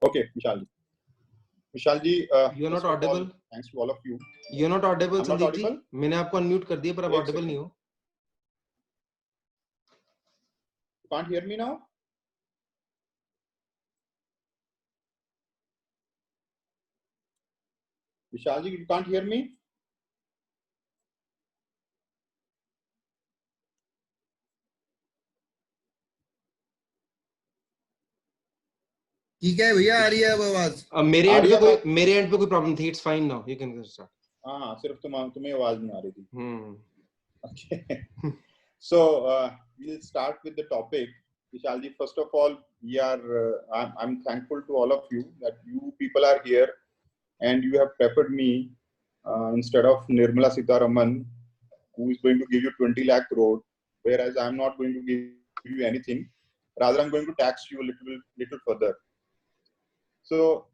Okay, Vishal. Vishal ji, you are not audible. Thanks to all of you. You are not audible, I'm not Sandeep ji. audible? मैंने आपको unmute कर दिया पर आप audible नहीं हो. You can't hear me now? Vishal ji, you can't hear me? ठीक है भैया, आ रही है अब आवाज. मेरे एंड पे कोई प्रॉब्लम थी. It's fine now. You can start. हाँ, सिर्फ तुम्हें आवाज नहीं आ रही थी. Okay. So we'll start with the topic. Vishal ji, first of all, I'm thankful to all of you that you people are here and you have preferred me instead of Nirmala Sitharaman, who is going to give you 20 lakh crore, whereas I'm not going to give you anything. Rather, I'm going to tax you a little further. So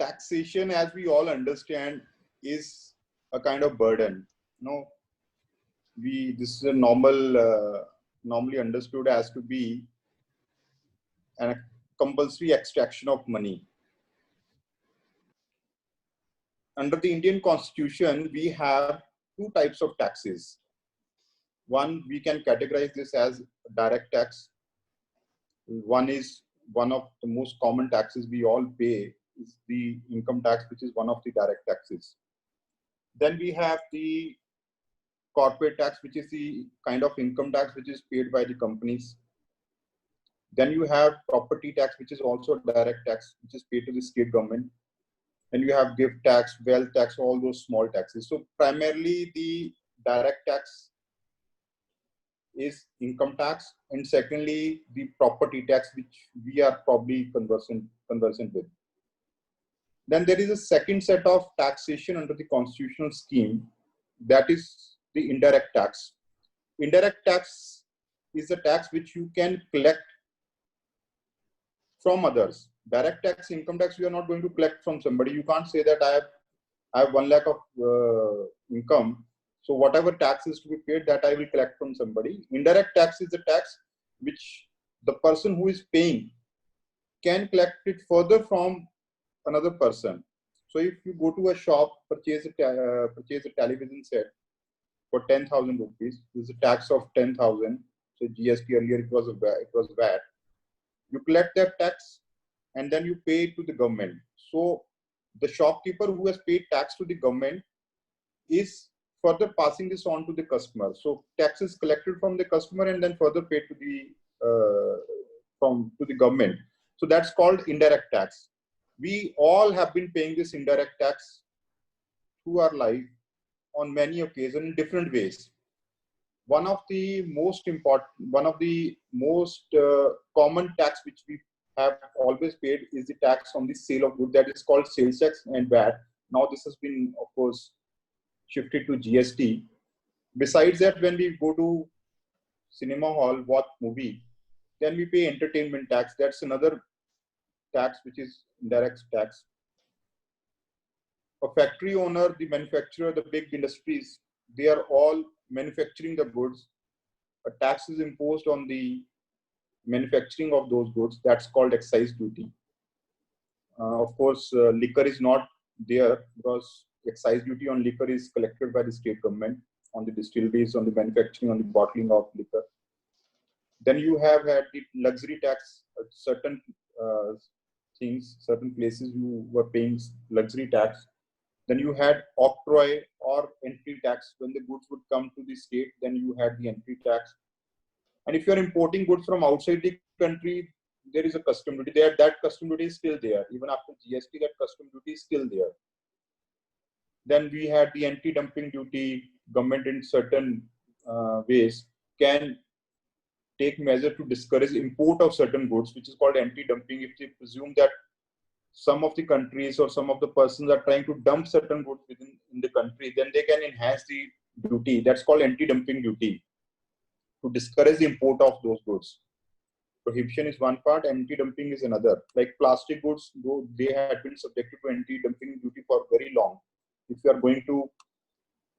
taxation, as we all understand, is a kind of burden. No, this is a normally understood as to be a compulsory extraction of money. Under the Indian Constitution, we have two types of taxes. One, we can categorize this as direct tax. One of the most common taxes we all pay is the income tax, which is one of the direct taxes. Then we have the corporate tax, which is the kind of income tax which is paid by the companies. Then you have property tax, which is also direct tax, which is paid to the state government. Then you have gift tax, wealth tax, all those small taxes. So primarily the direct tax is income tax, and secondly the property tax, which we are probably conversant with. Then there is a second set of taxation under the constitutional scheme, that is the indirect tax. Indirect tax is a tax which you can collect from others. Direct tax, income tax, you are not going to collect from somebody. You can't say that I have 1 lakh of income, so whatever tax is to be paid, that I will collect from somebody. Indirect tax is a tax which the person who is paying can collect it further from another person. So if you go to a shop, purchase a television set for 10,000 rupees, this is a tax of 10,000. So GST, earlier it was VAT. You collect that tax and then you pay it to the government. So the shopkeeper who has paid tax to the government is further passing this on to the customer. So tax is collected from the customer and then further paid to the government. So that's called indirect tax. We all have been paying this indirect tax through our life on many occasions in different ways. One of the most common tax which we have always paid is the tax on the sale of goods, that is called sales tax and VAT. Now this has been, of course, shifted to GST. Besides that, when we go to cinema hall, watch movie, then we pay entertainment tax. That's another tax which is indirect tax. A factory owner, the manufacturer, the big industries, they are all manufacturing the goods. A tax is imposed on the manufacturing of those goods. That's called excise duty. Of course, liquor is not there because excise duty on liquor is collected by the state government on the distilleries, on the manufacturing, on the bottling of liquor. Then you have had the luxury tax. Certain things, certain places you were paying luxury tax. Then you had octroi or entry tax. When the goods would come to the state, then you had the entry tax. And if you are importing goods from outside the country, there is a custom duty there. That custom duty is still there. Even after GST, that custom duty is still there. Then we had the anti-dumping duty. Government in certain ways can take measure to discourage import of certain goods, which is called anti-dumping. If they presume that some of the countries or some of the persons are trying to dump certain goods in the country, then they can enhance the duty. That's called anti-dumping duty, to discourage the import of those goods. Prohibition is one part, anti-dumping is another. Like plastic goods, though they had been subjected to anti-dumping duty for very long. If you are going to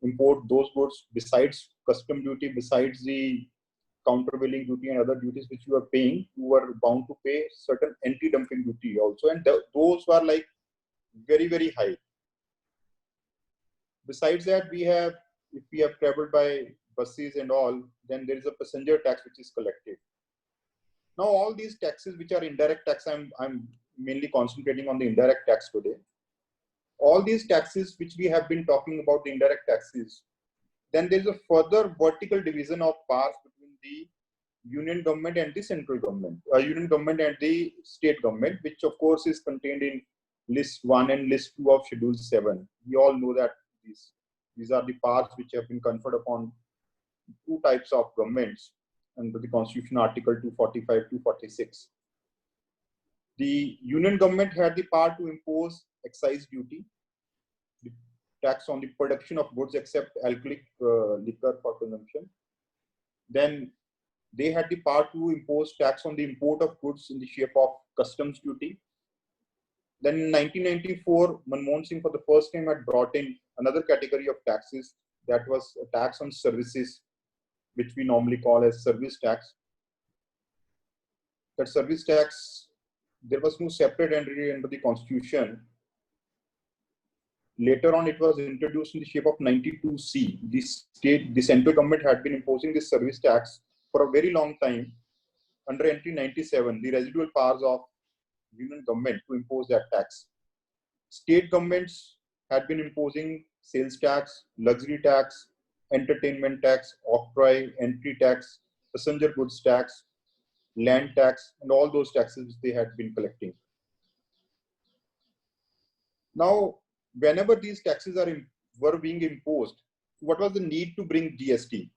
import those goods, besides custom duty, besides the countervailing duty and other duties which you are paying, you were bound to pay certain anti-dumping duty also, and those were like very, very high. Besides that, if we have traveled by buses and all, then there is a passenger tax which is collected. Now, all these taxes which are indirect tax, I'm mainly concentrating on the indirect tax today. All these taxes which we have been talking about, the indirect taxes, then there is a further vertical division of powers between the union government and the central government, union government and the state government, which of course is contained in list 1 and list 2 of schedule 7. We all know that these are the powers which have been conferred upon two types of governments under the Constitution, Article 245, 246. The union government had the power to impose excise duty, the tax on the production of goods except alcoholic liquor for consumption. Then they had the power to impose tax on the import of goods in the shape of customs duty. Then in 1994, Manmohan Singh for the first time had brought in another category of taxes, that was a tax on services, which we normally call as service tax. That service tax, there was no separate entry under the Constitution. Later on, it was introduced in the shape of 92C. The central government had been imposing this service tax for a very long time. Under entry 97, the residual powers of union government to impose that tax. State governments had been imposing sales tax, luxury tax, entertainment tax, octroi, entry tax, passenger goods tax, land tax, and all those taxes they had been collecting. Now, whenever these taxes were being imposed, what was the need to bring GST?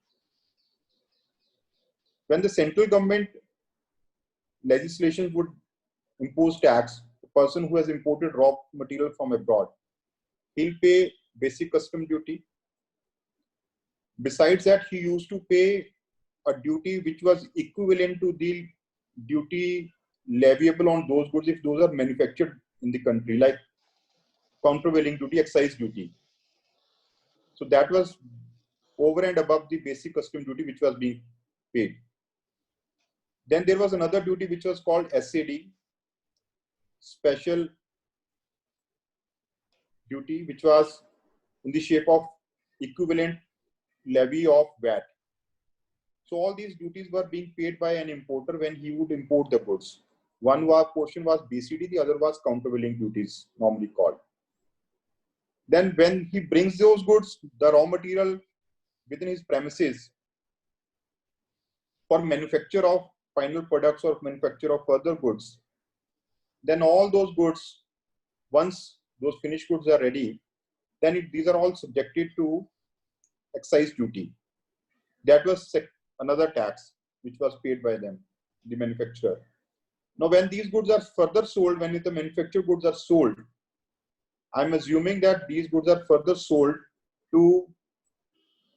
When the central government legislation would impose tax, the person who has imported raw material from abroad, he'll pay basic custom duty. Besides that, he used to pay a duty which was equivalent to the duty leviable on those goods if those are manufactured in the country, like countervailing duty, excise duty. So that was over and above the basic custom duty which was being paid. Then there was another duty which was called SAD, special duty, which was in the shape of equivalent levy of VAT. So all these duties were being paid by an importer when he would import the goods. One portion was BCD, the other was countervailing duties, normally called. Then when he brings those goods, the raw material within his premises for manufacture of final products or manufacture of further goods, then all those goods, once those finished goods are ready, then these are all subjected to excise duty. That was another tax which was paid by them, the manufacturer. Now, when these goods are further sold, when the manufactured goods are sold, I'm assuming that these goods are further sold to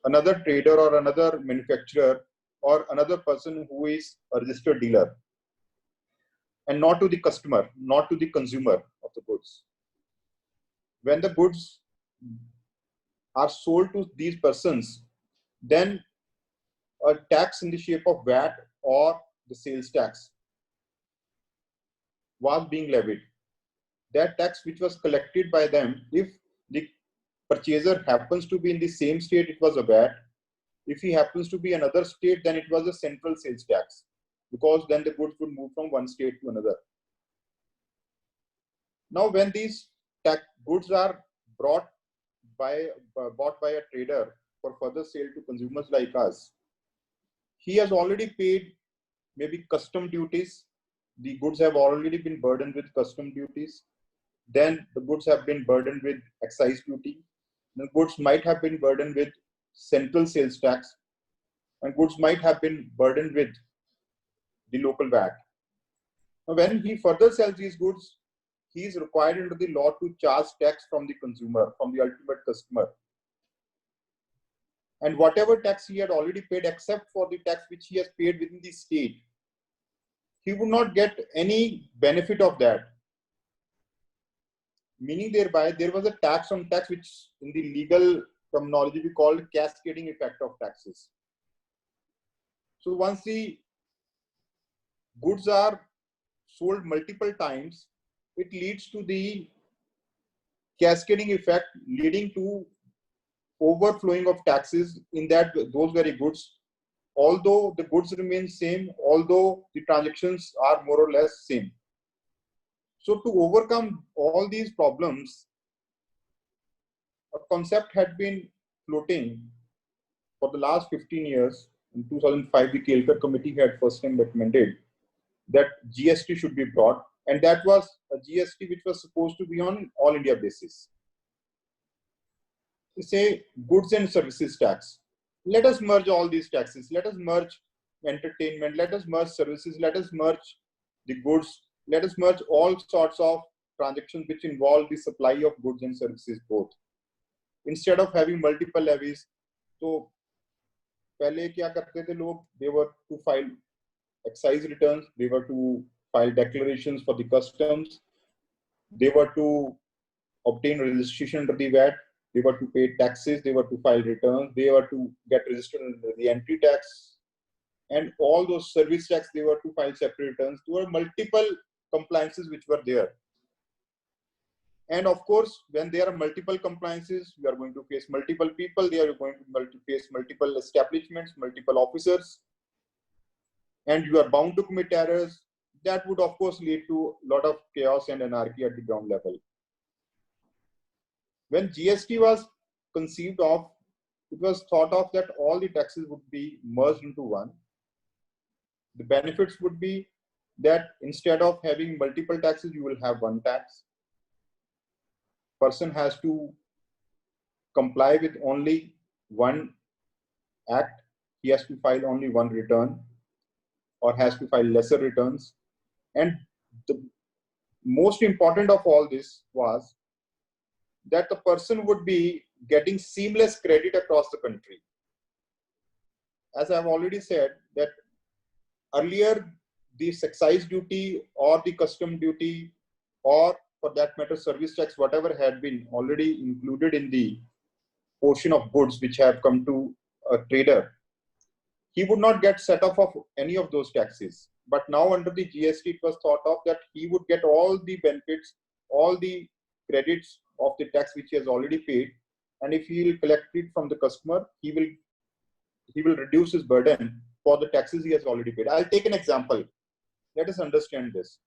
another trader or another manufacturer or another person who is a registered dealer, and not to the customer, not to the consumer of the goods. When the goods are sold to these persons, then a tax in the shape of VAT or the sales tax was being levied. That tax which was collected by them, if the purchaser happens to be in the same state, it was a VAT. If he happens to be another state, then it was a central sales tax, because then the goods would move from one state to another. Now, when these goods are bought by a trader for further sale to consumers like us, he has already paid maybe custom duties. The goods have already been burdened with custom duties. Then the goods have been burdened with excise duty. The goods might have been burdened with central sales tax, and goods might have been burdened with the local VAT. Now, when he further sells these goods, he is required under the law to charge tax from the consumer, from the ultimate customer. And whatever tax he had already paid, except for the tax which he has paid within the state, he would not get any benefit of that. Meaning thereby, there was a tax on tax, which in the legal terminology we call cascading effect of taxes. So once the goods are sold multiple times, it leads to the cascading effect, leading to overflowing of taxes in that those very goods, although the goods remain same, although the transactions are more or less same. So to overcome all these problems, a concept had been floating for the last 15 years. In 2005, the Kelkar committee had first time recommended that GST should be brought, and that was a GST which was supposed to be on all India basis. Say goods and services tax. Let us merge all these taxes. Let us merge entertainment. Let us merge services. Let us merge the goods. Let us merge all sorts of transactions which involve the supply of goods and services both. Instead of having multiple levies, तो पहले क्या करते थे लोग? They were to file excise returns. They were to file declarations for the customs. They were to obtain registration under the VAT. They were to pay taxes. They were to file returns. They were to get registered under the entry tax. And all those service tax, they were to file separate returns. There were multiple compliances which were there. And of course, when there are multiple compliances, you are going to face multiple people. They are going to face multiple establishments, multiple officers. And you are bound to commit errors. That would, of course, lead to a lot of chaos and anarchy at the ground level. When GST was conceived of, it was thought of that all the taxes would be merged into one. The benefits would be that instead of having multiple taxes, you will have one tax. Person has to comply with only one act. He has to file only one return or has to file lesser returns. And the most important of all this was that the person would be getting seamless credit across the country. As I've already said, that earlier the excise duty or the custom duty, or for that matter service tax, whatever had been already included in the portion of goods which have come to a trader, he would not get set off of any of those taxes. But now under the GST, it was thought of that he would get all the benefits, all the credits of the tax which he has already paid. And if he will collect it from the customer, he will reduce his burden for the taxes he has already paid. I'll take an example. Let us understand this.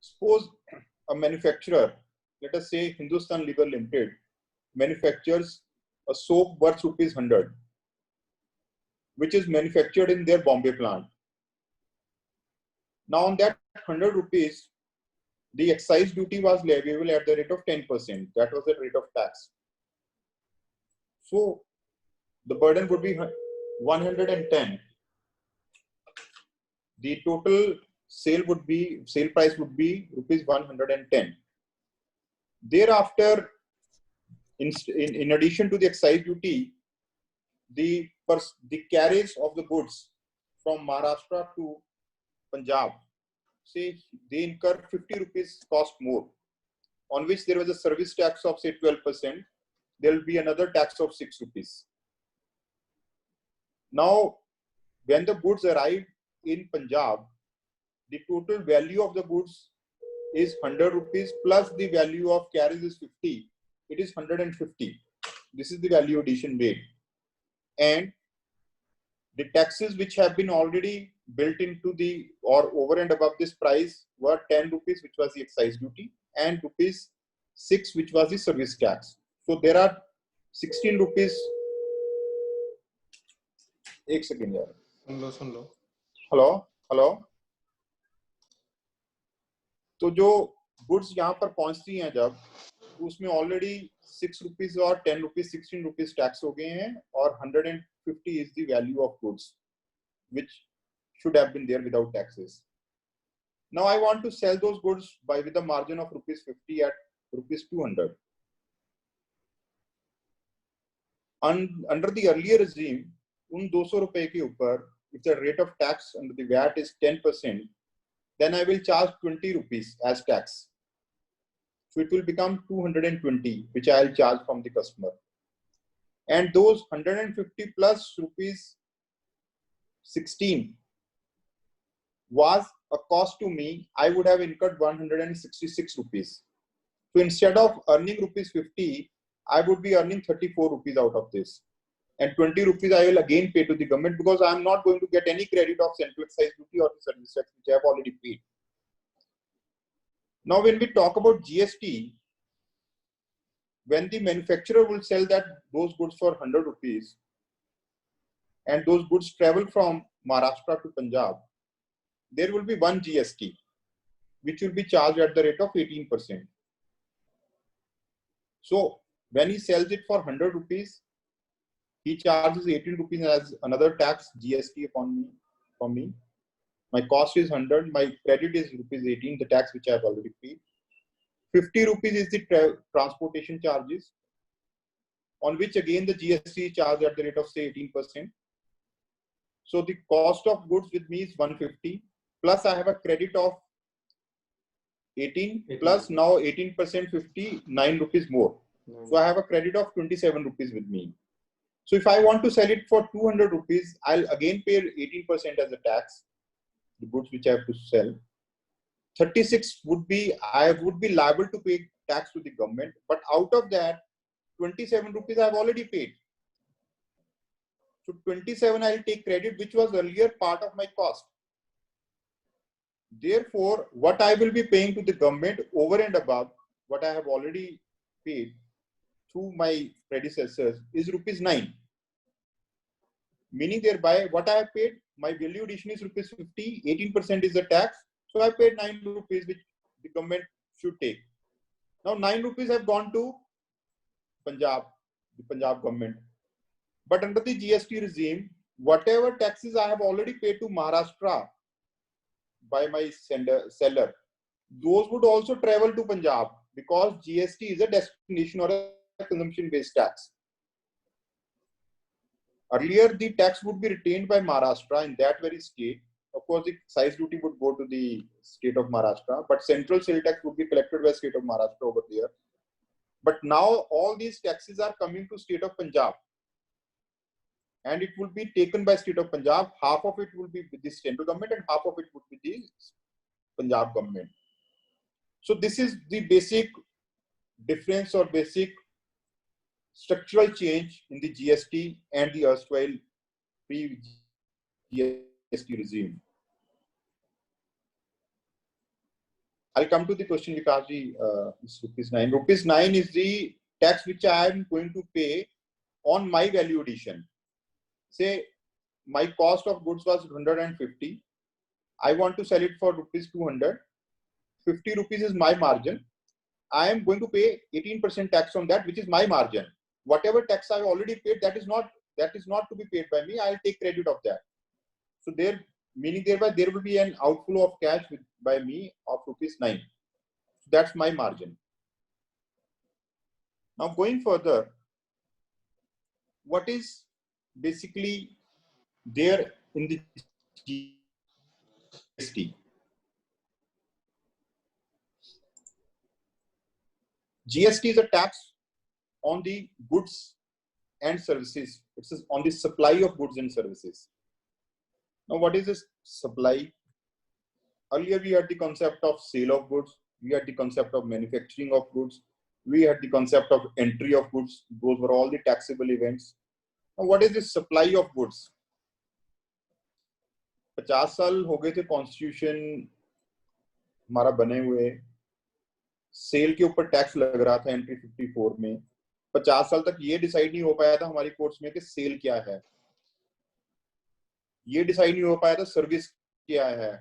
Suppose a manufacturer, let us say Hindustan Lever Limited, manufactures a soap worth rupees 100, which is manufactured in their Bombay plant. Now on that 100 rupees, the excise duty was leviable at the rate of 10%. That was the rate of tax. So the burden would be 110. The total sale price would be rupees 110. Thereafter, in addition to the excise duty, the carriage of the goods from Maharashtra to Punjab, say they incur 50 rupees cost more, on which there was a service tax of say 12%, there will be another tax of 6 rupees. Now, when the goods arrive in Punjab, the total value of the goods is 100 rupees plus the value of carriage is 50. It is 150. This is the value addition made. And the taxes which have been already built into the or over and above this price were 10 rupees, which was the excise duty, and rupees 6, which was the service tax. So there are 16 rupees. एक second यार, सुन लो hello तो जो goods यहाँ पर पहुंचती हैं जब, उसमें ऑलरेडी 6 रुपीज और 10 रुपीज 16 रुपीज टैक्स हो गए हैं, और 150 is the value of goods which should have been there without taxes. Now I want to sell those goods with a margin of rupees 50 at rupees 200. Under the earlier regime, उन 200 रुपए के ऊपर, if the rate of tax under the VAT is 10%, then I will charge 20 rupees as tax. So it will become 220, which I will charge from the customer. And those 150 plus rupees 16 was a cost to me, I would have incurred 166 rupees. So instead of earning rupees 50, I would be earning 34 rupees out of this. And 20 rupees I will again pay to the government, because I am not going to get any credit of central excise duty or the service tax which I have already paid. Now, when we talk about GST, when the manufacturer will sell those goods for 100 rupees, and those goods travel from Maharashtra to Punjab, there will be one GST, which will be charged at the rate of 18%. So when he sells it for 100 rupees, he charges 18 rupees as another tax, GST from me. My cost is 100, my credit is rupees 18, the tax which I have already paid. 50 rupees is the transportation charges, on which again the GST is charged at the rate of say 18%. So the cost of goods with me is 150, plus I have a credit of 18 plus now 18% 50, 9 rupees more. So I have a credit of 27 rupees with me. So if I want to sell it for 200 rupees, I'll again pay 18% as a tax, the goods which I have to sell. 36 would be, I would be liable to pay tax to the government, but out of that, 27 rupees I've already paid. So 27 I'll take credit, which was earlier part of my cost. Therefore, what I will be paying to the government over and above what I have already paid through my predecessors is rupees 9. Meaning thereby what I have paid, my value addition is rupees 50, 18% is the tax. So I paid 9 rupees, which the government should take. Now 9 rupees have gone to Punjab, the Punjab government. But under the GST regime, whatever taxes I have already paid to Maharashtra by my seller, those would also travel to Punjab, because GST is a destination or a consumption based tax. Earlier, the tax would be retained by Maharashtra in that very state. Of course, the excise duty would go to the state of Maharashtra, but central sale tax would be collected by state of Maharashtra over there. But now all these taxes are coming to state of Punjab, and it will be taken by state of Punjab. Half of it will be with the central government and half of it would be the Punjab government. So this is the basic difference or basic structural change in the GST and the erstwhile pre-GST regime. I'll come to the question, Vikasji. Rupees 9. Rupees 9 is the tax which I am going to pay on my value addition. Say my cost of goods was 150. I want to sell it for rupees 200. 50 rupees is my margin. I am going to pay 18% tax on that, which is my margin. Whatever tax I already paid, that is not to be paid by me. I'll take credit of that. So meaning thereby there will be an outflow of cash by me of rupees 9. That's my margin. Now going further, what is basically there in the GST? GST is a tax on the goods and services. It is on the supply of goods and services. Now, what is this supply? Earlier, we had the concept of sale of goods. We had the concept of manufacturing of goods. We had the concept of entry of goods. Those were all the taxable events. Now, what is this supply of goods? 50 साल हो गए थे constitution हमारा बने हुए, cell के ऊपर tax लग रहा था एंट्री 54 में. 50 साल तक ये डिसाइड नहीं हो पाया था हमारी कोर्ट्स में कि सेल क्या है, ये डिसाइड नहीं हो पाया था सर्विस क्या है,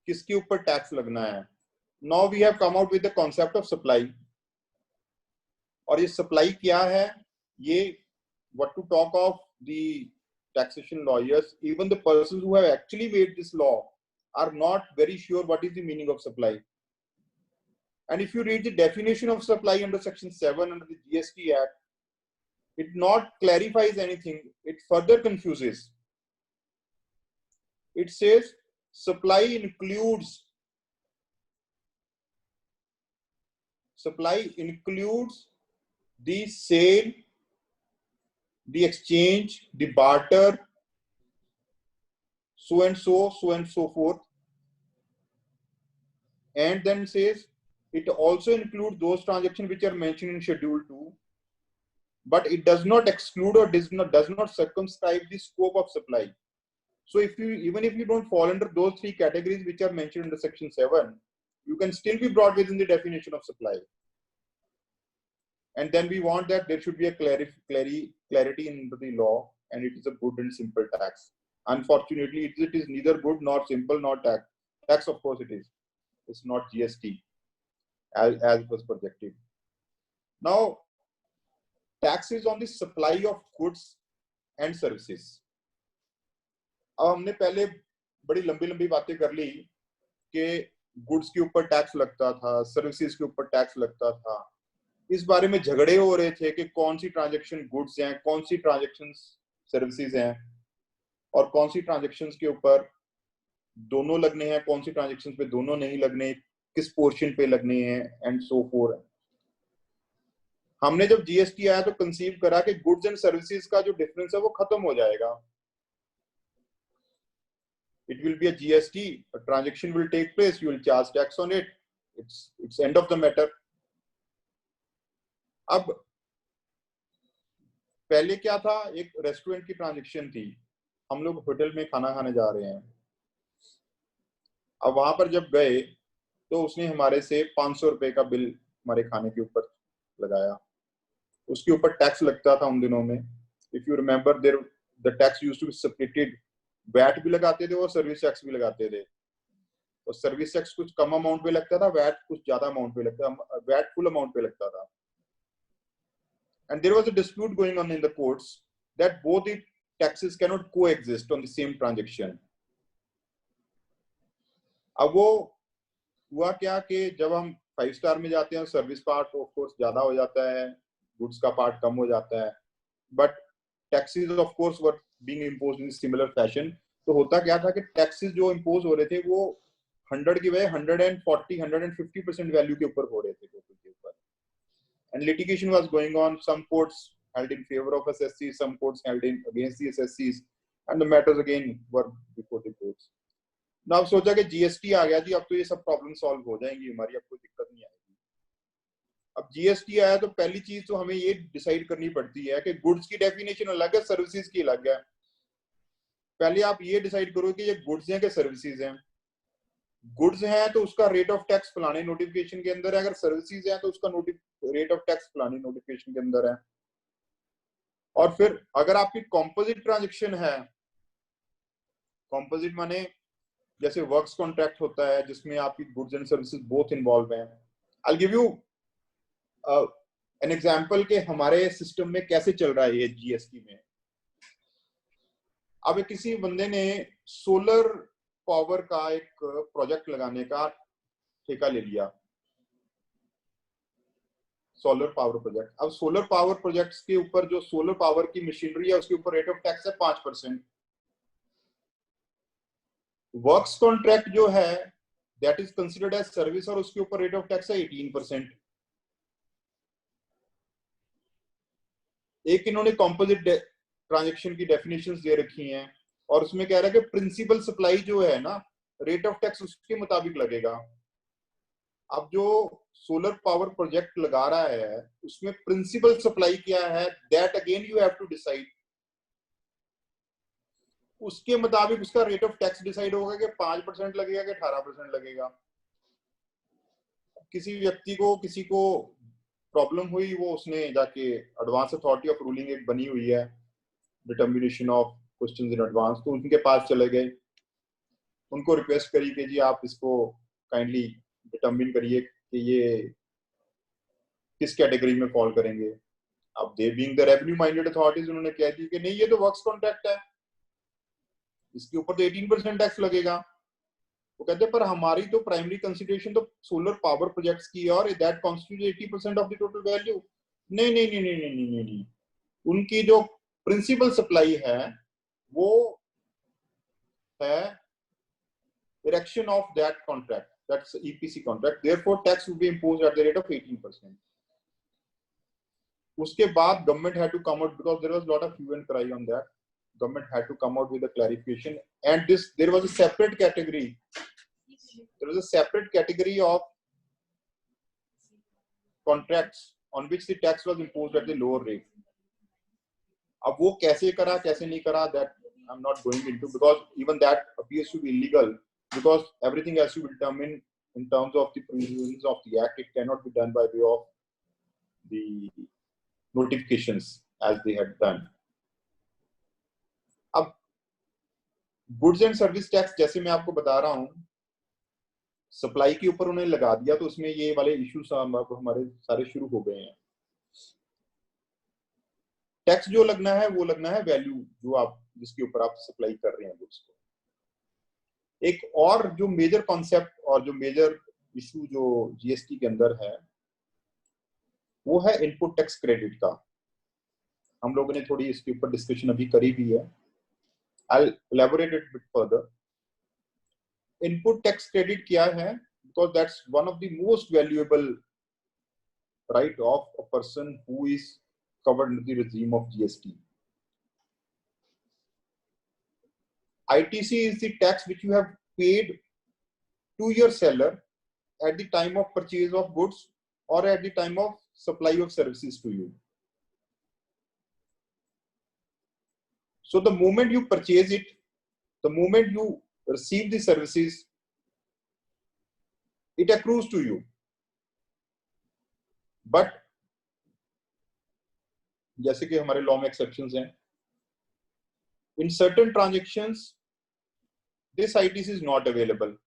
किसके ऊपर टैक्स लगना है. Now we have come out with the concept of supply. और ये सप्लाई क्या है, ये what to talk of the taxation lawyers, even the persons who have actually made this law are not very sure what is the meaning of supply. And if you read the definition of supply under section 7 under the GST Act, it not clarifies anything, it further confuses. It says supply includes the sale, the exchange, the barter, so and so forth, and then says it also includes those transactions which are mentioned in schedule 2, but it does not exclude or does not circumscribe the scope of supply. So if you, even if you don't fall under those three categories which are mentioned in the section 7, you can still be brought within the definition of supply. And then we want that there should be a clarity in the law, and it is a good and simple tax. Unfortunately, it is neither good nor simple nor tax. Tax, of course, it is. It's not GST as it was projected. Now, tax is on the supply of goods and services. अब हमने पहले बड़ी लंबी बातें कर ली कि goods के ऊपर टैक्स लगता था, सर्विसेज के ऊपर टैक्स लगता था. इस बारे में झगड़े हो रहे थे कि कौन सी ट्रांजैक्शन गुड्स हैं, कौन सी ट्रांजैक्शन सर्विसेज हैं, और कौन सी ट्रांजैक्शंस के ऊपर दोनों लगने हैं, कौन सी ट्रांजैक्शंस पे दोनों नहीं लगने, किस पोर्शन पे लगने हैं, एंड सो फोर्थ. हमने जब जीएसटी आया तो कंसीव करा कि गुड्स एंड सर्विसेज का जो डिफरेंस है वो खत्म हो जाएगा. It will be a GST, a transaction will take place, you will charge tax on it. It's end of the matter. अब पहले क्या था, एक रेस्टोरेंट की ट्रांजैक्शन थी, हम लोग होटल में खाना खाने जा रहे हैं. अब वहां पर जब गए तो उसने हमारे से 500 रुपए का बिल हमारे खाने के ऊपर लगाया. उसके ऊपर टैक्स लगता था उन दिनों में. If you remember, there the tax used to be separated. VAT भी लगाते थे और सर्विस टैक्स भी लगाते थे. और सर्विस टैक्स कुछ कम अमाउंट पे लगता था, वैट कुछ ज्यादा अमाउंट पे लगता था, वैट फुल अमाउंट पे लगता था. And there was a dispute going on in the courts that both the taxes cannot coexist on the same transaction. अब वो हुआ क्या कि जब हम 5 स्टार में जाते हैं, सर्विस पार्ट ऑफ कोर्स ज्यादा हो जाता है, गुड्स का पार्ट कम हो जाता है, but taxes of course were being imposed in similar fashion. तो होता क्या था कि टैक्सेस जो इम्पोज हो रहे थे वो 100 की बजाय 140-150% वैल्यू के ऊपर हो रहे थे टोटल के ऊपर. And litigation was going on. Some courts held in favor of SSCs, some courts held in against the SSCs, and the matters again were before the courts. Now सोचा कि GST आ गया जी, अब तो ये सब प्रॉब्लम सॉल्व हो जाएंगी हमारी, अब कोई दिक्कत नहीं आएगी. अब GST आया तो पहली चीज तो हमें ये डिसाइड करनी पड़ती है कि गुड्स की डेफिनेशन अलग है, सर्विसेज की अलग है. पहले आप ये डिसाइड करो कि ये गुड्स हैं कि सर्विसेज हैं. गुड्स है तो उसका रेट ऑफ टैक्स फलाने नोटिफिकेशन के अंदर है, अगर सर्विसेज है तो उसका रेट ऑफ टैक्स फलाने नोटिफिकेशन के अंदर है. और फिर अगर आपकी कॉम्पोजिट ट्रांजैक्शन है, कॉम्पोजिट माने जैसे वर्क्स कॉन्ट्रैक्ट होता है जिसमें आपकी goods and services both involve हैं. I give you an example के हमारे सिस्टम में कैसे चल रहा है ये जीएसटी में. अब किसी बंदे ने सोलर पावर का एक प्रोजेक्ट लगाने का ठेका ले लिया, सोलर पावर प्रोजेक्ट. अब सोलर पावर प्रोजेक्ट्स के ऊपर जो सोलर पावर की मशीनरी है उसके ऊपर रेट ऑफ टैक्स है 5%. वर्क्स कॉन्ट्रैक्ट जो है that is considered as service और उसके ऊपर रेट ऑफ टैक्स है 18%. एक इन्होंने कॉम्पोजिट ट्रांजैक्शन की डेफिनेशंस दे रखी हैं और उसमें कह रहा है कि प्रिंसिपल सप्लाई जो है ना, रेट ऑफ टैक्स उसके मुताबिक लगेगा. अब जो सोलर पावर प्रोजेक्ट लगा रहा है उसमें प्रिंसिपल सप्लाई क्या है, that again you have to decide. उसके मुताबिक उसका रेट ऑफ टैक्स डिसाइड होगा कि 5% लगेगा कि 18% लगेगा. किसी व्यक्ति को, किसी को प्रॉब्लम हुई, वो उसने जाके एडवांस अथॉरिटी ऑफ रूलिंग एक बनी हुई है, determination of questions in advance, तो उनके पास चले गए, उनको रिक्वेस्ट करी कि जी आप इसको काइंडली डिटर्मिन करिए कि ये किस कैटेगरी में फॉल करेंगे. अब they being the revenue minded authorities उन्होंने कह दी कि नहीं ये तो वर्क्स कॉन्ट्रैक्ट है, इसके ऊपर तो 18% टैक्स लगेगा. वो कहते हैं पर हमारी तो प्राइमरी कंसीडरेशन तो सोलर पावर प्रोजेक्ट्स की है और that constitute 80% of the total value. नहीं नहीं नहीं नहीं नहीं नहीं नहीं, उनकी जो प्रिंसिपल सप्लाई है वो है erection of that contract, that's EPC contract, therefore tax will be imposed at the rate of 18%. उसके बाद government had to come out because there was lot of hue and cry on that. government had to come out with a clarification, and there was a separate category. There was a separate category of contracts on which the tax was imposed at the lower rate. अब वो कैसे करा कैसे नहीं करा, that I'm not going into, because even that appears to be illegal, because everything has to be determined in terms of the provisions of the act. It cannot be done by way of the notifications as they had done. अब goods and service tax जैसे मैं आपको बता रहा हूं, supply के ऊपर उन्होंने लगा दिया, तो उसमें ये वाले इश्यूज हमारे सारे शुरू हो गए हैं. टैक्स जो लगना है वो लगना है वैल्यू जो आप जिसके ऊपर आप सप्लाई कर रहे हैं गुड्स को. एक और जो मेजर कॉन्सेप्ट और जो मेजर इशू जो जीएसटी के अंदर है वो है इनपुट टैक्स क्रेडिट का. हम लोगों ने थोड़ी इसके ऊपर डिस्कशन अभी करी भी है. I'll elaborate it a bit further. Input tax credit क्या है? Because that's one of the most valuable right of a person who is covered under the regime of GST. ITC is the tax which you have paid to your seller at the time of purchase of goods or at the time of supply of services to you. So the moment you purchase it, the moment you receive the services, it accrues to you. But जैसे कि हमारे law में exceptions हैं, in certain transactions this ITC is not available.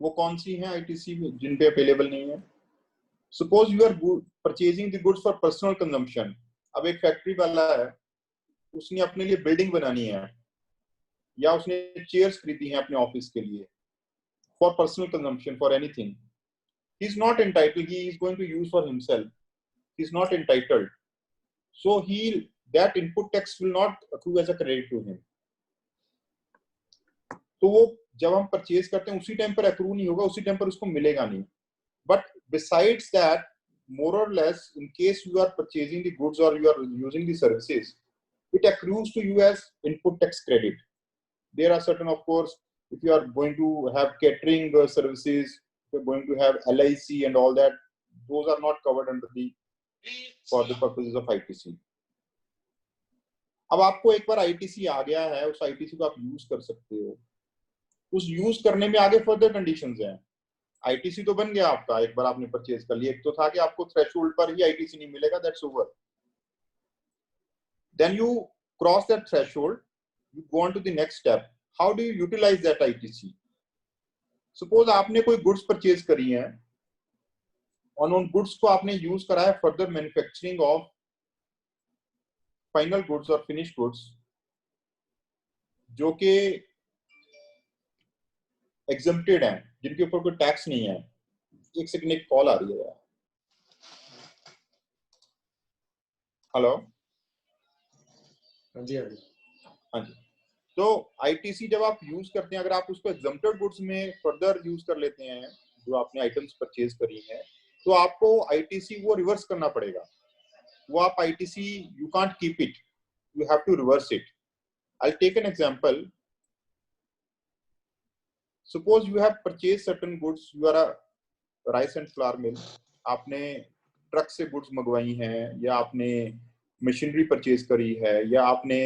वो कौन सी हैं ITC जिन पे available नहीं है? Suppose you are purchasing the goods for personal consumption. अब एक फैक्ट्री वाला है, उसने अपने लिए बिल्डिंग बनानी है या उसने चेयर्स खरीदी हैं अपने ऑफिस के लिए for personal consumption for anything. He is not entitled, he is going to use for himself, he is not entitled, so he that input tax will not accrue as a credit to him. तो वो जब हम purchase करते हैं उसी time पर accrue नहीं होगा, उसी टाइम पर उसको मिलेगा नहीं. But besides that, more or less, in case you are purchasing the goods or you are using the services, it accrues to you as input tax credit. There are certain, of course, if you are going to have catering services, if you're going to have LIC and all that, those are not covered under the for the purposes of ITC. अब आपको एक बार ITC आ गया है, उस ITC को आप use कर सकते हो. उस यूज करने में आगे फर्दर कंडीशंस हैं. आईटीसी तो बन गया आपका, एक बार आपने परचेज कर लिया. एक तो था कि आपको थ्रेशोल्ड पर ही आईटीसी नहीं मिलेगा, that's over. Then you cross that threshold, you go on to the next step. How do you utilise that ITC? Suppose आपने कोई गुड्स परचेज करी हैं और उन गुड्स को आपने यूज करा है further manufacturing of final goods और फिनिश गुड्स जो कि एग्जम्प्टेड हैं, जिनके ऊपर कोई टैक्स नहीं है. एक सेकंड, एक कॉल आ रही है यार. हेलो. हाँ जी हाँ जी. हाँ जी. तो आईटीसी जब आप यूज करते हैं, अगर आप उसको एग्जम्प्टेड गुड्स में फर्दर यूज कर लेते हैं जो आपने आइटम्स परचेज करी हैं, तो आपको आईटीसी वो रिवर्स करना पड़ेगा. वो आप ITC you can't keep it, you have to reverse it. I will take an example. Suppose you have purchased certain goods, you are a rice and flour mill, आपने ट्रक से goods मंगवाई हैं या आपने मशीनरी परचेज करी है या आपने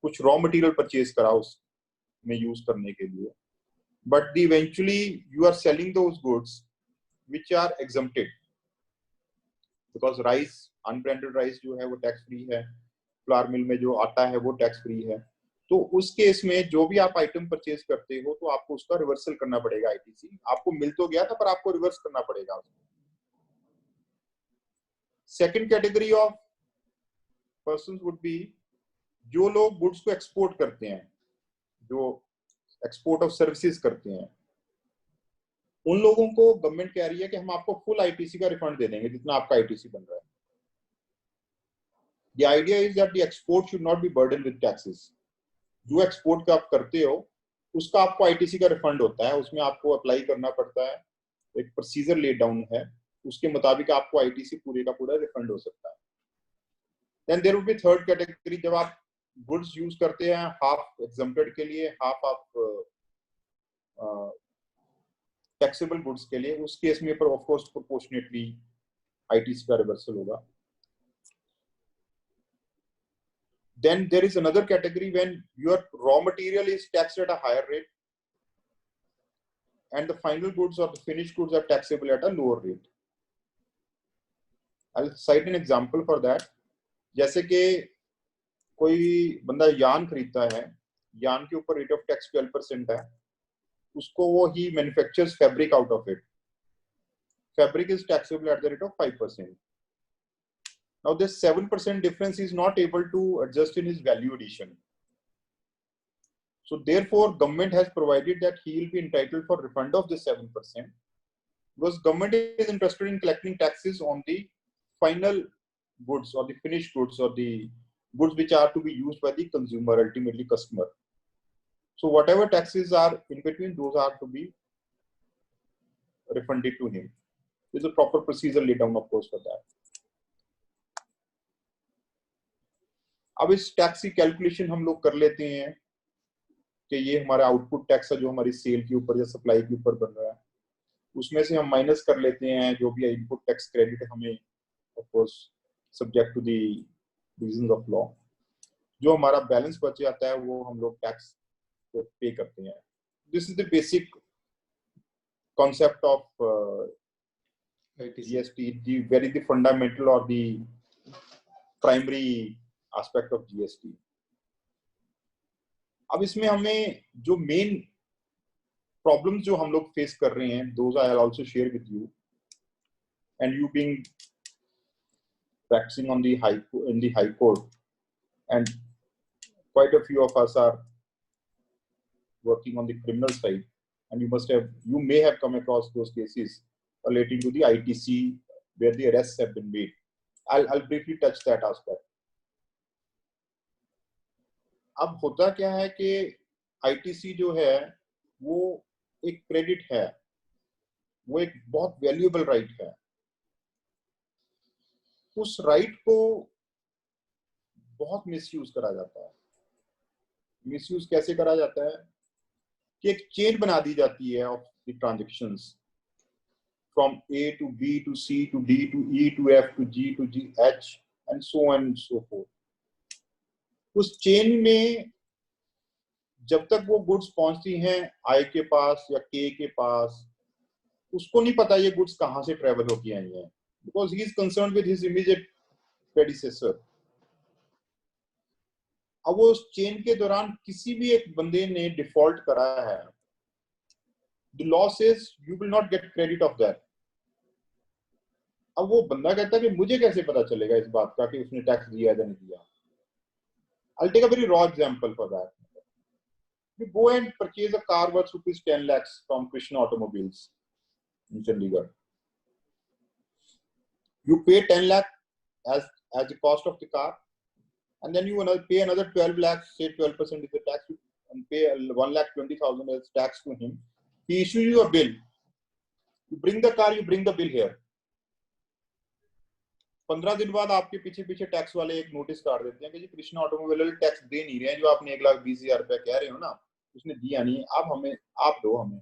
कुछ रॉ मटेरियल परचेज करा उसमें यूज करने के लिए, but eventually you are selling those goods which are exempted because rice, unbranded rice जो है वो टैक्स फ्री है, फ्लावर मिल में जो आटा है वो टैक्स फ्री है. तो उस केस में जो भी आप आइटम परचेज करते हो तो आपको उसका रिवर्सल करना पड़ेगा आईटीसी. आपको मिल तो गया था पर आपको रिवर्स करना पड़ेगा. Second category of persons would be जो लोग गुड्स को एक्सपोर्ट करते हैं, जो एक्सपोर्ट ऑफ सर्विसेज करते हैं. उन लोगों को गवर्नमेंट कह रही है कि हम आपको फुल आईटीसी का रिफंड दे देंगे जितना आपका आईटीसी बन रहा है. The idea is that the export should not be burdened with taxes. जो एक्सपोर्ट का आप करते हो उसका आपको आईटीसी का रिफंड होता है, उसमें आपको अप्लाई करना पड़ता है, एक प्रोसीजर ले डाउन है, उसके मुताबिक आपको आईटीसी पूरे का पूरा रिफंड हो सकता है. Then there would be third category, जब आप goods use करते हैं half exempted के लिए, half आप taxable goods के लिए, उस केस में पर of course proportionately ITC का reversal होगा. Then there is another category when your raw material is taxed at a higher rate and the final goods or the finished goods are taxable at a lower rate. I'll cite an example for that. जैसे कि कोई बंदा यान खरीदता है, यान के ऊपर rate of tax 12% है, उसको वो he manufactures fabric out of it. Fabric is taxable at the rate of 5%. Now this 7% difference is not able to adjust in his value addition. So therefore, government has provided that he will be entitled for refund of the 7% because government is interested in collecting taxes on the final goods or the finished goods or the goods which are to be used by the consumer, ultimately customer. So whatever taxes are in between, those are to be refunded to him. There's a proper procedure laid down, of course, for that. अब इस tax की calculation हम लोग कर लेते हैं कि ये हमारा आउटपुट टैक्स है जो हमारी सेल के ऊपर या सप्लाई के ऊपर बन रहा है, उसमें से हम माइनस कर लेते हैं जो भी इनपुट टैक्स क्रेडिट हमें of course subject to the division of law, जो हमारा बैलेंस बच जाता है वो हम लोग टैक्स को पे करते हैं. This is the basic concept of GST, the fundamental or the primary aspect of GST. अब इसमें हमें जो मेन प्रॉब्लम्स जो हम लोग फेस कर रहे हैं, those I will also share with you, and you being practicing on the high court, and quite a few of us are working on the criminal side, and you may have come across those cases relating to the ITC where the arrests have been made. I'll briefly touch that aspect. अब होता क्या है कि ITC जो है वो एक credit है, वो एक बहुत वैल्यूएबल राइट है. उस राइट को बहुत मिसयूज करा जाता है. मिसयूज कैसे करा जाता है कि एक चेन बना दी जाती है of the transactions from A to B to C to D to E to F to G to H and so on and so forth. उस चेन में जब तक वो गुड्स पहुंचती हैं I के पास या K के पास, उसको नहीं पता ये गुड्स कहां से ट्रेवल होके आई हैं, because he is concerned with his immediate predecessor. अब वो उस चेन के दौरान किसी भी एक बंदे ने डिफॉल्ट करा है, the law says you will not get credit of that. अब वो बंदा कहता है कि मुझे कैसे पता चलेगा इस बात का कि उसने टैक्स दिया या नहीं दिया. I'll take a very raw example for that. You go and purchase a car worth rupees 10 lakhs from Krishna Automobiles in Chandigarh. You pay 10 lakh as the cost of the car, and then you pay another 12 lakhs, say 12% is the tax, and pay 1,20,000 as tax to him. He issues you a bill. You bring the car, you bring the bill here. 15 दिन बाद आपके पीछे पीछे tax वाले एक notice काट देते हैं कि जी कृष्णा ऑटोमोबाइल टैक्स दे नहीं रहे हैं, जो आपने 1,20,000 रुपया कह रहे हो ना, उसने दिया नहीं, आप दो हमें.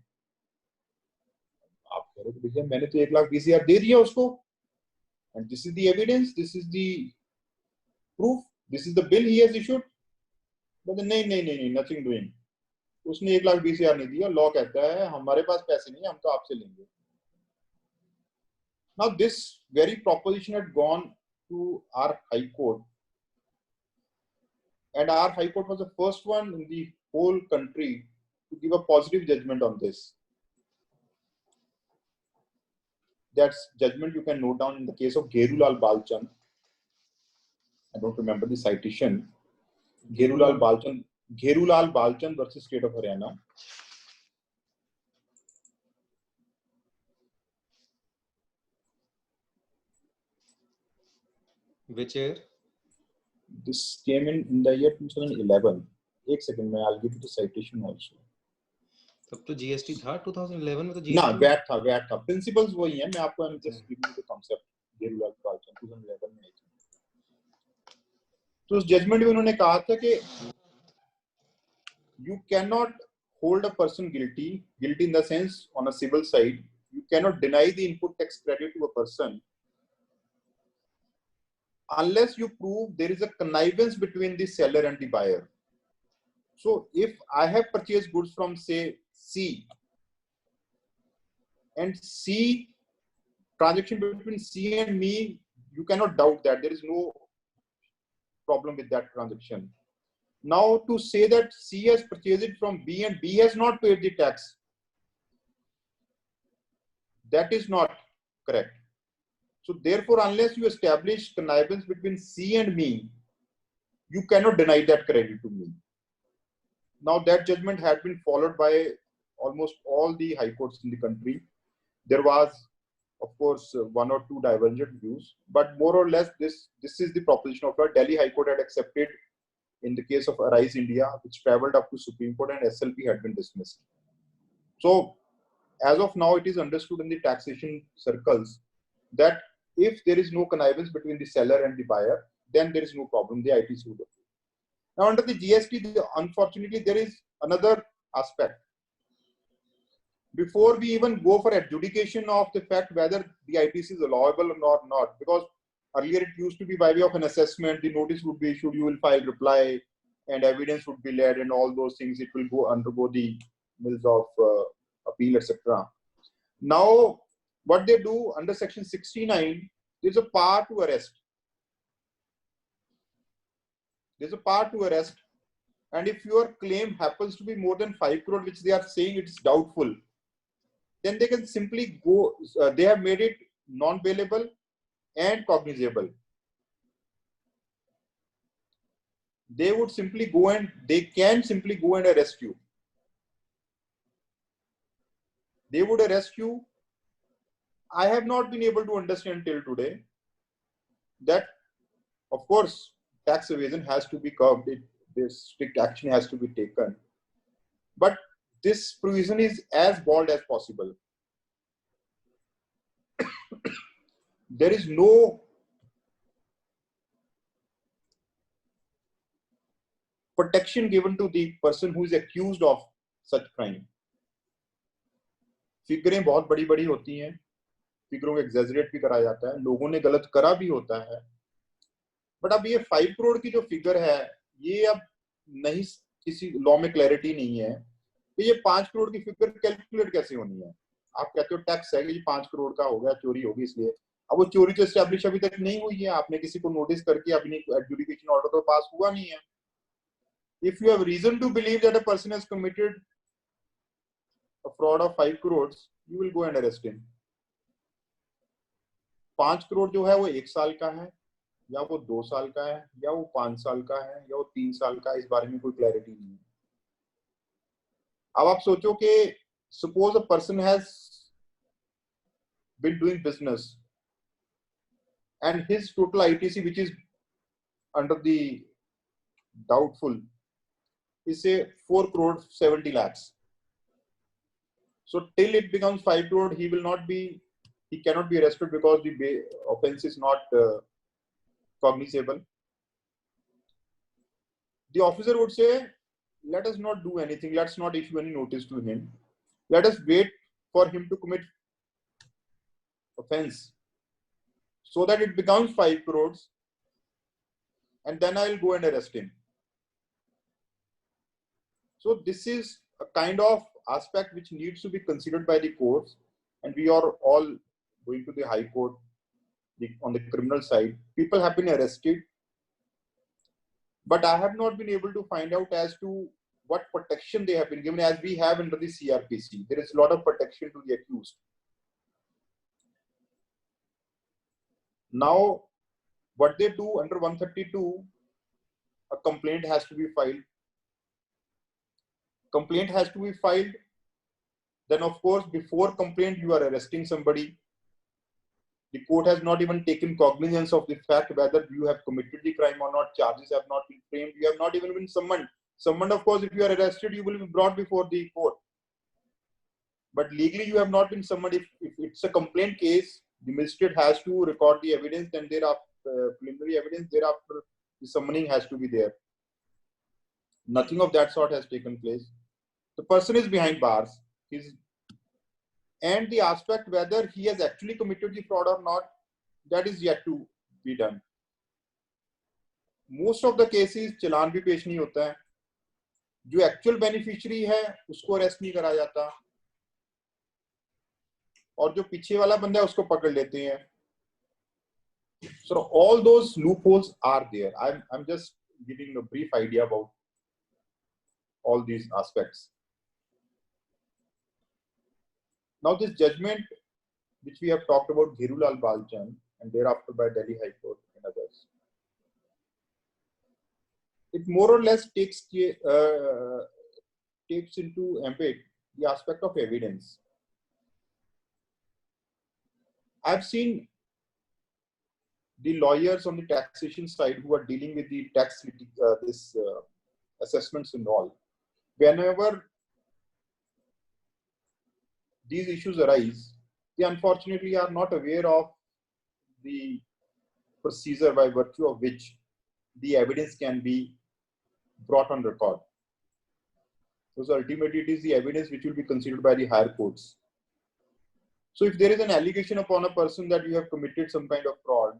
आप कह रहे हो भैया मैंने तो 1,20,000 दे दिया उसको, and this is the evidence, this is the proof, this is the bill he has issued. but नहीं, nothing doing. उसने 1,20,000 नहीं दिया, लॉ कहता है हमारे पास पैसे नहीं है, हम तो आपसे लेंगे. Now this very proposition had gone to our High Court, and our High Court was the first one in the whole country to give a positive judgment on this. That judgment you can note down in the case of Gherulal Balchand. I don't remember the citation. Gherulal Balchand versus State of Haryana. Which year? This came in the year 2011. एक second में I'll give you the citation also. तब तो GST था 2011 में, तो GST ना VAT था. Principles वही हैं, मैं आपको just giving you the concept. Gherulal Balchand 2011 में आई थी. तो उस जजमेंट में उन्होंने कहा था कि you cannot hold a person guilty in the sense on a civil side, you cannot deny the input tax credit to a person unless you prove there is a connivance between the seller and the buyer. So if I have purchased goods from, say, C, and C, transaction between C and me, you cannot doubt that there is no problem with that transaction. Now to say that C has purchased it from B and B has not paid the tax, that is not correct. So therefore, unless you establish connivance between C and me, you cannot deny that credit to me. Now that judgment had been followed by almost all the high courts in the country. There was, of course, one or two divergent views, but more or less this is the proposition of law. Delhi High Court had accepted in the case of Arise India, which traveled up to Supreme Court, and SLP had been dismissed. So as of now, it is understood in the taxation circles that if there is no connivance between the seller and the buyer, then there is no problem. The ITC would approve. Now, under the GST, unfortunately, there is another aspect. Before we even go for adjudication of the fact whether the ITC is allowable or not, because earlier it used to be by way of an assessment, the notice would be issued, you will file reply, and evidence would be led, and all those things, it will go undergo the mills of appeal, etc. Now, what they do under section 69, there's a power to arrest. There's a power to arrest, and if your claim happens to be more than 5 crore, which they are saying it's doubtful, then they can simply go, they have made it non-bailable and cognizable. They would simply go and, they can simply go and arrest you. They would arrest you. I have not been able to understand till today that, of course, tax evasion has to be curbed. This strict action has to be taken. But this provision is as bold as possible. There is no protection given to the person who is accused of such crime. फिगरें बहुत बड़ी बड़ी होती हैं, फिगरों को exaggerate भी कराया जाता है, लोगों ने गलत करा भी होता है, बट अब ये 5 करोड़ की जो फिगर है, ये अब नहीं, किसी लॉ में क्लैरिटी नहीं है कि ये 5 करोड़ की फिगर कैलकुलेट कैसे होनी है. आप कहते हो टैक्स है कि 5 करोड़ का हो गया, चोरी होगी इसलिए. अब वो चोरी तो एस्टैब्लिश अभी तक नहीं हुई है, आपने किसी को नोटिस करके अभी एडजुडिकेशन ऑर्डर तो पास हुआ नहीं है. If you have reason to believe that a person has committed a fraud of 5 crores, you will go and arrest him. 5 crore जो है वो 1 साल का है, या वो 2 साल का है, या वो 5 साल का है, या वो 3 साल का है, इस बारे में कोई क्लैरिटी नहीं है. अब आप सोचो कि suppose a person has been doing business and his total ITC, which is under the doubtful, is say 4 crore 70 lakhs. So till it becomes 5 crore, he cannot be arrested because the offense is not cognizable. The officer would say, let us not do anything, let's not issue any notice to him, let us wait for him to commit offense so that it becomes 5 crores, and then I'll go and arrest him. So this is a kind of aspect which needs to be considered by the courts, and we are all going to the High Court on the criminal side. People have been arrested, but I have not been able to find out as to what protection they have been given, as we have under the CRPC. There is a lot of protection to the accused. Now, what they do under 132, a complaint has to be filed. Complaint has to be filed. Then, of course, before complaint, you are arresting somebody. The court has not even taken cognizance of the fact whether you have committed the crime or not. Charges have not been framed. You have not even been summoned. Summoned, of course, if you are arrested, you will be brought before the court. But legally, you have not been summoned. If it's a complaint case, the magistrate has to record the evidence, and thereafter, preliminary evidence, thereafter, The summoning has to be there. Nothing of that sort has taken place. The person is behind bars. And the aspect whether he has actually committed the fraud or not, that is yet to be done. Most of the cases चालान भी पेश नहीं होता है, जो actual beneficiary है उसको arrest नहीं करा जाता, और जो पीछे वाला बंदा है उसको पकड़ लेते हैं. So all those loopholes are there. I'm just giving a brief idea about all these aspects. Now this judgment which we have talked about, Dhirulal Balchand, and thereafter by Delhi High Court and others, it more or less takes into ambit the aspect of evidence. I've seen the lawyers on the taxation side who are dealing with the tax assessments and all. Whenever these issues arise, they unfortunately are not aware of the procedure by virtue of which the evidence can be brought on record. Because ultimately it is the evidence which will be considered by the higher courts. So if there is an allegation upon a person that you have committed some kind of fraud,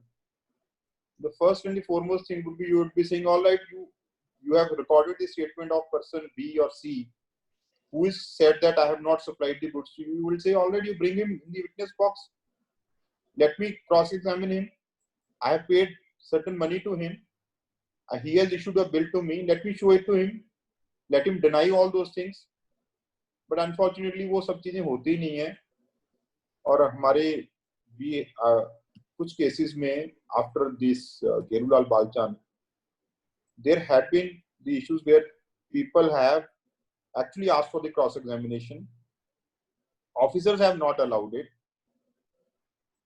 the first and the foremost thing would be, you would be saying, all right, you have recorded the statement of person B or C who is said that I have not supplied the goods to you. You will say, all right, you bring him in the witness box. Let me cross-examine him. I have paid certain money to him. He has issued a bill to me. Let me show it to him. Let him deny all those things. But unfortunately, वो सब चीजें होती नहीं है. और हमारे भी कुछ cases में after this Dhirulal Balchand, there had been the issues where people have actually asked for the cross-examination. Officers have not allowed it.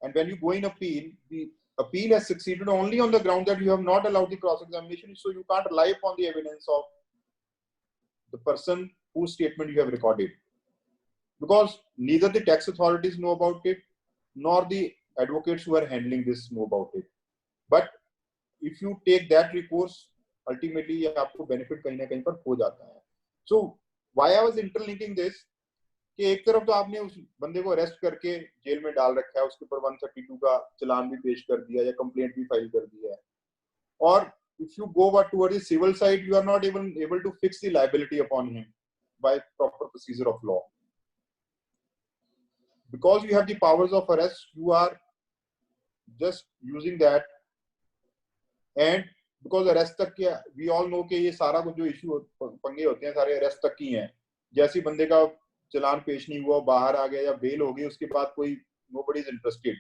And when you go in appeal, the appeal has succeeded only on the ground that you have not allowed the cross-examination, so you can't rely upon the evidence of the person whose statement you have recorded. Because neither the tax authorities know about it, nor the advocates who are handling this know about it. But if you take that recourse, ultimately आपको benefit कहीं ना कहीं पर हो जाता है. So why I was interlinking this, कि एक तरफ तो आपने उस बंदे को अरेस्ट करके जेल में डाल रखा है, उसके ऊपर 132 का चलान भी पेश कर दिया या कंप्लेंट भी फाइल कर दिया है, और if you go toward the civil side, you are not even able to fix the liability upon him by proper procedure of law. Because you have the powers of arrest, you are just using that, and because arrest तक के we all know कि ये सारा कुछ जो issue पंगे होते हैं सारे arrest तक ही हैं. जैसे बंदे का चलान पेश नहीं हुआ, बाहर आ गया या बेल हो गई, उसके बाद कोई nobody is interested.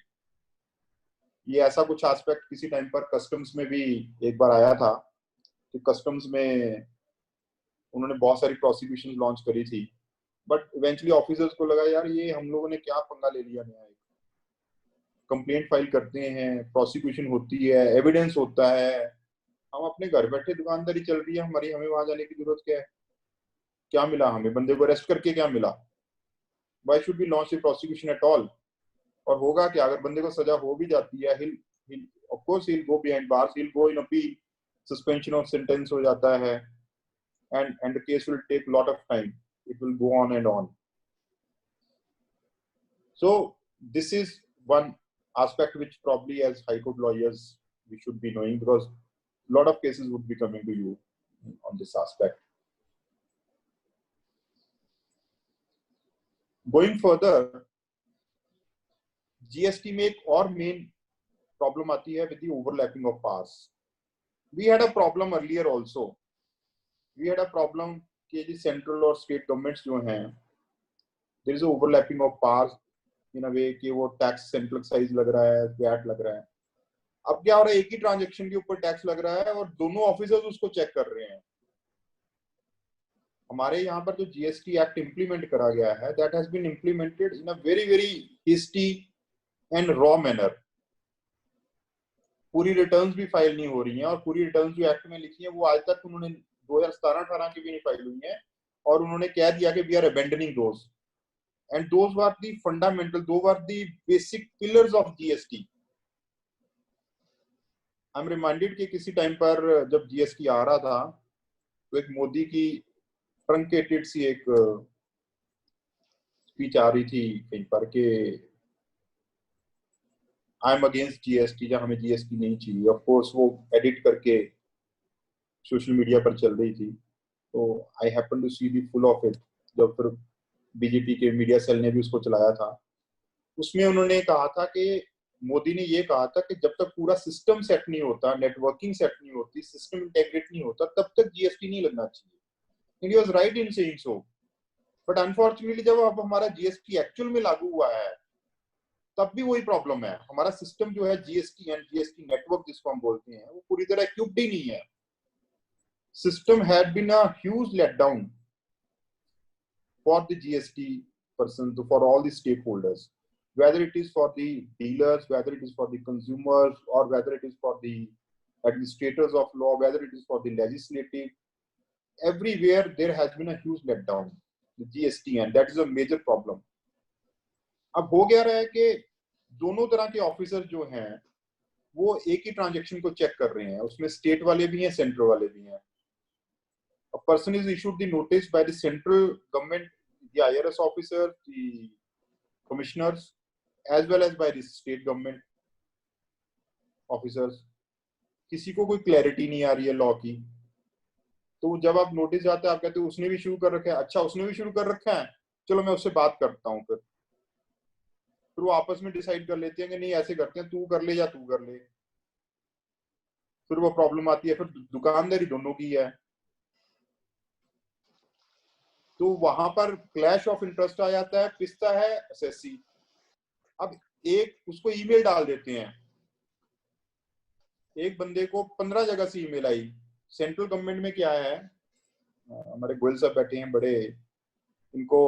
ये ऐसा कुछ एस्पेक्ट किसी टाइम पर कस्टम्स में भी एक बार आया था कि कस्टम्स में उन्होंने बहुत सारी प्रोसिक्यूशन लॉन्च करी थी, बट इवेंचुअली ऑफिसर्स को लगा यार ये हम लोगों ने क्या पंगा ले लिया नया. कंप्लेंट फाइल करते हैं, प्रोसिक्यूशन होती है, एविडेंस होता है, हम अपने घर बैठे दुकानदारी चल रही है हमारी, हमें वहां जाने की जरूरत क्या है? क्या मिला हमें? बंदे को अरेस्ट करके क्या मिला? Why should be launch the prosecution at all? और होगा क्या अगर बंदे को सजा हो भी जाती है? he'll of course he'll go behind bars, he'll go in appeal, suspension of sentence हो जाता है, and the case will take a lot of time. It will go on and on. So this is one aspect which probably as High Court lawyers we should be knowing, because a lot of cases would be coming to you on this aspect. Going further, GST में एक और main problem आती है with the overlapping of powers. We had a problem earlier also. We had a problem कि जी central और state governments जो हैं, there is a overlapping of powers in a way कि वो tax central excise लग रहा है, VAT लग रहा है. अब क्या हो रहा है? एक ही ट्रांजैक्शन के ऊपर टैक्स लग रहा है और दोनों ऑफिसर्स उसको चेक कर रहे हैं. हमारे यहाँ पर जो जीएसटी एक्ट इंप्लीमेंट करा गया है, that has been implemented in a very very hasty and raw manner. पूरी रिटर्न्स भी फाइल नहीं हो रही हैं, और पूरी रिटर्न्स जो एक्ट में लिखी हैं वो आज तक उन्होंने 2017-18 की भी नहीं फाइल हुई हैं, और उन्होंने कह दिया कि we are abandoning those. And those were the fundamental, those were the basic pillars of GST. I am reminded कि किसी टाइम पर जब जीएसटी आ रहा था तो एक मोदी की ट्रंकेटेड सी एक स्पीच आ रही थी कहीं पर कि आई एम अगेंस्ट जीएसटी, जहां हमें जीएसटी नहीं चाहिए। ऑफ कोर्स वो एडिट करके सोशल मीडिया पर चल रही थी, तो I happen to see the full of it. जब फिर बीजेपी के मीडिया सेल ने भी उसको चलाया था, उसमें उन्होंने कहा था कि मोदी ने ये कहा था कि जब तक पूरा सिस्टम सेट नहीं होता, नेटवर्किंग सेट नहीं होती, सिस्टम इंटेग्रेट नहीं होता, तब तक जीएसटी नहीं लगना चाहिए। And he was right in saying so. But unfortunately जब अब हमारा जीएसटी एक्चुअल में लागू हुआ है, तब भी वही प्रॉब्लम है। हमारा सिस्टम जो है जीएसटी एंड जीएसटी नेटवर्क जिसको हम बोलते हैं, वो पूरी तरह इक्विप्ड ही नहीं है। System had been a huge letdown for the GST person, for all the stakeholders, whether it is for the dealers, whether it is for the consumers, or whether it is for the administrators of law, whether it is for the legislative. Everywhere there has been a huge letdown, the GST, and that is a major problem. अब हो गया रहा है कि दोनों तरह के officer जो हैं वो एक ही ट्रांजैक्शन को चेक कर रहे हैं, उसमें स्टेट वाले भी हैं, सेंट्रल वाले भी हैं। A person is issued the notice by the central government, the IRS officer, the commissioners, as well as by the state government officers. किसी को कोई क्लैरिटी नहीं आ रही है लॉ की, तो जब आप नोटिस जाते हैं आप कहते हो उसने भी शुरू कर रखा है, अच्छा उसने भी शुरू कर रखा है, चलो मैं उससे बात करता हूँ। फिर वो आपस में डिसाइड कर लेते हैं कि नहीं ऐसे करते हैं, तू कर ले या तू कर ले। फिर वो प्रॉब्लम आती है, फिर दुकानदारी दोनों की है, तो वहां पर क्लैश ऑफ इंटरेस्ट आ जाता है, पिसता है एसएससी। अब एक उसको ईमेल डाल देते हैं, एक बंदे को 15 जगह से ईमेल आई। सेंट्रल गवर्नमेंट में क्या है, हमारे गोयल साहब बैठे हैं बड़े, इनको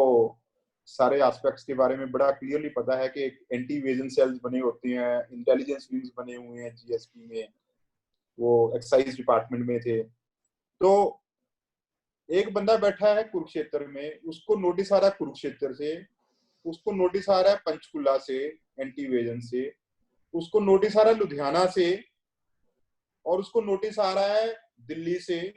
सारे एस्पेक्ट्स के बारे में बड़ा क्लियरली पता है कि एंटी इवेजन सेल्स बने होते हैं, इंटेलिजेंस विंग्स बने हुए हैं जीएसटी में, वो एक्साइज डिपार्टमेंट में थे। तो एक बंदा बैठा है कुरुक्षेत्र में, उसको नोटिस आ रहा है कुरुक्षेत्र से, उसको नोटिस आ रहा है पंचकुला से एंटी इवेजन से, उसको नोटिस आ रहा है लुधियाना से, और उसको नोटिस आ रहा है दिल्ली से,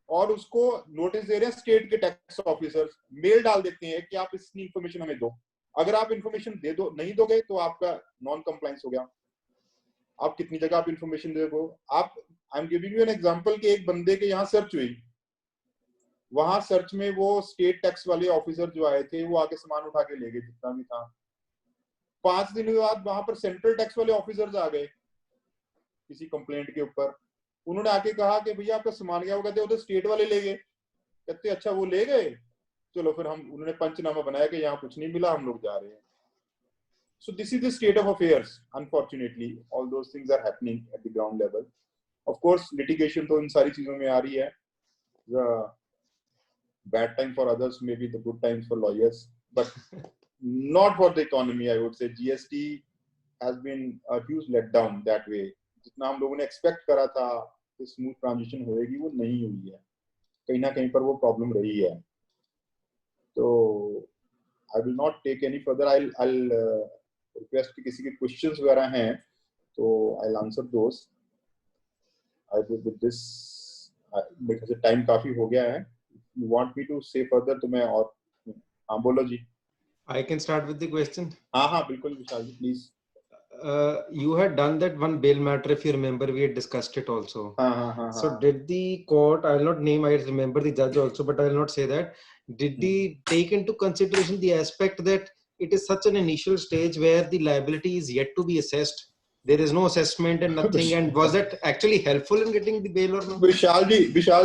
और उसको नोटिस दे रहे हैं स्टेट के टैक्स ऑफिसर्स। मेल डाल देते हैं कि आप इतनी इंफॉर्मेशन हमें दो, अगर आप इंफॉर्मेशन दे दो नहीं दोगे तो आपका नॉन कंप्लायंस हो गया। आप कितनी जगह आप इंफॉर्मेशन दे दो। आप I am giving you an example कि एक बंदे के यहाँ सर्च हुई, वहां सर्च में वो स्टेट टैक्स वाले ऑफिसर जो आए थे वो आके सामान उठा के ले गए जितना भी था। 5 दिन के बाद वहां पर सेंट्रल टैक्स वाले ऑफिसर्स आ गए किसी कंप्लेंट के ऊपर, उन्होंने आके कहा कि भैया आपका सामान गया, वो कहते वो तो स्टेट वाले ले गए। कहते अच्छा वो ले गए, चलो फिर हम, उन्होंने पंचनामा बनाया कि यहाँ कुछ नहीं मिला, हम लोग जा रहे हैं। So this is the state of affairs. Unfortunately, all those things are happening at the ground level. Of course, litigation तो इन सारी चीजों में आ रही है. The bad time for others, maybe the good times for lawyers, but not for the economy. I would say GST has been a huge letdown that way. जितना हम लोगों ने expect करा था कि smooth transition होएगी, वो नहीं हुई है. कहीं ना कहीं पर वो problem रही है. तो I will not take any further. I'll request कि किसी के questions वगैरह हैं तो I'll answer those. I will with this because time काफी हो गया है. If you want me to say further तो मैं और हाँ बोलो जी. I can start with the question. हाँ बिल्कुल विशाल जी please. You had done that one bail matter, if you remember, we had discussed it also. हाँ. So did the court, I will not name, I remember the judge also, but I will not say that. Did he take into consideration the aspect that it is such an initial stage where the liability is yet to be assessed? There is no assessment and nothing. And was that actually helpful in getting the bail or not? Vishal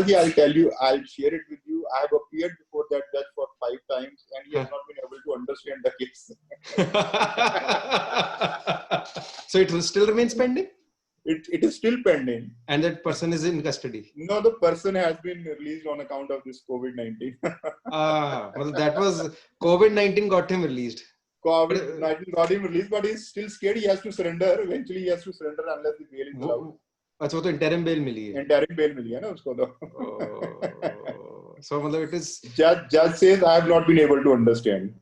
ji, I'll tell you, I'll share it with you. I have appeared before that judge for 5 times and he has not been able to understand the case. So it will still remains pending? It is still pending. And that person is in custody? No, the person has been released on account of this COVID-19. Well, that was COVID-19 got him released. COVID-19 got him released, but he's still scared. He has to surrender. Eventually, he has to surrender unless the bail is allowed. अच्छा वो तो interim bail मिली है. Interim bail मिली है ना उसको तो. So मतलब it is. Judge says I have not been able to understand.